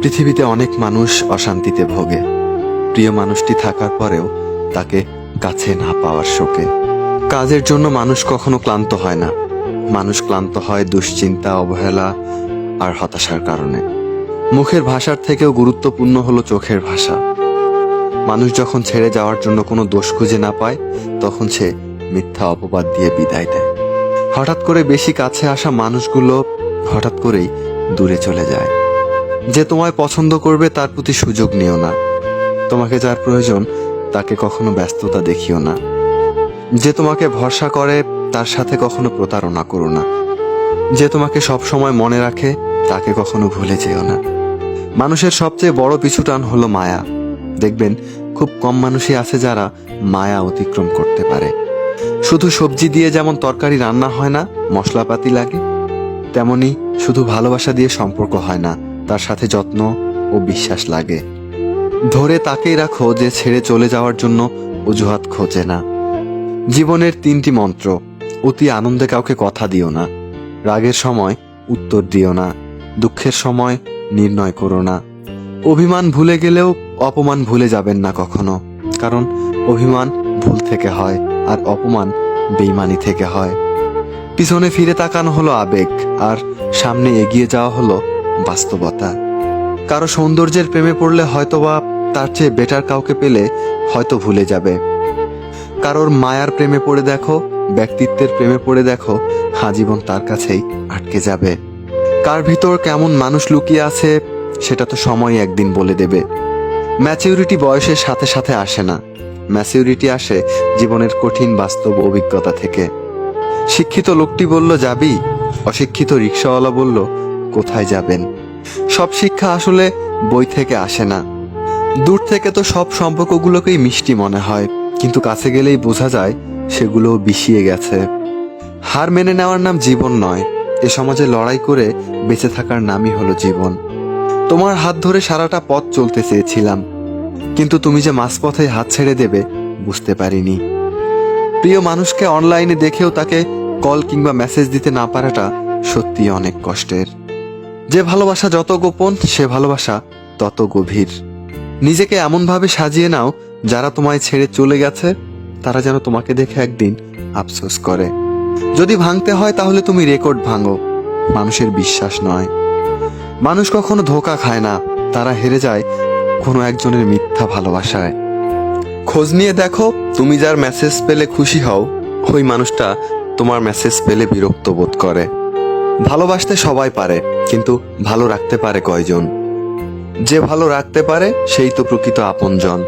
পৃথিবীতে অনেক মানুষ অশান্তিতে ভোগে, প্রিয় মানুষটি থাকার পরেও তাকে কাছে না পাওয়ার শোকে। কাজের জন্য মানুষ কখনো ক্লান্ত হয় না, মানুষ ক্লান্ত হয় দুশ্চিন্তা, অবহেলা আর হতাশার কারণে। মুখের ভাষার থেকেও গুরুত্বপূর্ণ হলো চোখের ভাষা। মানুষ যখন ছেড়ে যাওয়ার জন্য কোনো দোষ খুঁজে না পায়, তখন সে মিথ্যা অপবাদ দিয়ে বিদায় দেয়। হঠাৎ করে বেশি কাছে আসা মানুষগুলো হঠাৎ করেই দূরে চলে যায়। যে তোমায় পছন্দ করবে তার প্রতি সুযোগ নিও না। তোমাকে যার প্রয়োজন তাকে কখনো ব্যস্ততা দেখিও না। যে তোমাকে ভরসা করে তার সাথে কখনো প্রতারণা করো না। যে তোমাকে সব সময় মনে রাখে তাকে কখনো ভুলে যেও না। মানুষের সবচেয়ে বড় পিছুটান হলো মায়া। দেখবেন খুব কম মানুষই আছে যারা মায়া অতিক্রম করতে পারে। শুধু সবজি দিয়ে যেমন তরকারি রান্না হয় না, মশলাপাতি লাগে, তেমনি শুধু ভালোবাসা দিয়ে সম্পর্ক হয় না, তার সাথে যত্ন ও বিশ্বাস লাগে। ধরে তাকেই রাখো যে ছেড়ে চলে যাওয়ার জন্য অজুহাত খোঁজে না। জীবনের 3টি মন্ত্র: অতি আনন্দে কাউকে কথা দিও না, রাগের সময় উত্তর দিও না, দুঃখের সময় নির্ণয় করো না। অভিমান ভুলে গেলেও অপমান ভুলে যাবেন না কখনো, কারণ অভিমান ভুল থেকে হয় আর অপমান বেইমানি থেকে হয়। পিছনে ফিরে তাকানো হলো আবেগ, আর সামনে এগিয়ে যাওয়া হলো বাস্তবতা। কারো সৌন্দর্যের প্রেমে পড়লে হয়তোবা তার চেয়ে বেটার কাউকে পেলে হয়তো ভুলে যাবে। কারোর মায়ার প্রেমে পড়ে দেখো, ব্যক্তিত্বের প্রেমে পড়ে দেখো, আজীবন তার কাছেই আটকে যাবে। কার ভিতর কেমন মানুষ লুকিয়ে আছে সেটা তো সময় একদিন বলে দেবে। ম্যাচিউরিটি বয়সের সাথে সাথে আসে না, ম্যাচিউরিটি আসে জীবনের কঠিন বাস্তব অভিজ্ঞতা থেকে। শিক্ষিত লোকটি বলল যাবি, অশিক্ষিত রিক্সাওয়ালা বলল কোথায় যাবেন। সব শিক্ষা আসলে বই থেকে আসে না। দূর থেকে তো সব সম্পর্কগুলোকেই মিষ্টি মনে হয়, কিন্তু কাছে গেলেই বোঝা যায় সেগুলো বিষিয়ে গেছে। হার মেনে নেওয়ার নাম জীবন নয়, এ সমাজে লড়াই করে বেঁচে থাকার নামই হলো জীবন। তোমার হাত ধরে সারাটা পথ চলতে চেয়েছিলাম, কিন্তু তুমি যে মাঝপথে হাত ছেড়ে দেবে বুঝতে পারিনি। প্রিয় মানুষকে অনলাইনে দেখেও তাকে কল কিংবা মেসেজ দিতে না পারাটা সত্যি অনেক কষ্টের। যে ভালোবাসা যত গোপন, সে ভালোবাসা তত গভীর। নিজেকে এমনভাবে সাজিয়ে নাও যারা তোমায় ছেড়ে চলে গেছে তারা যেন তোমাকে দেখে একদিন আফসোস করে। যদি ভাঙতে হয় তাহলে তুমি রেকর্ড ভাঙো, মানুষের বিশ্বাস নয়। মানুষ কখনো ধোঁকা খায় না, তারা হেরে যায় কোনো একজনের মিথ্যা ভালোবাসায়। খোঁজ নিয়ে দেখো, তুমি যার মেসেজ পেলে খুশি হও, ওই মানুষটা তোমার মেসেজ পেলে বিরক্ত বোধ করে। ভালোবাসতে সবাই পারে, কিন্তু ভালো রাখতে পারে কয়জন? যে ভালো রাখতে পারে সেই তো প্রকৃত আপনজন।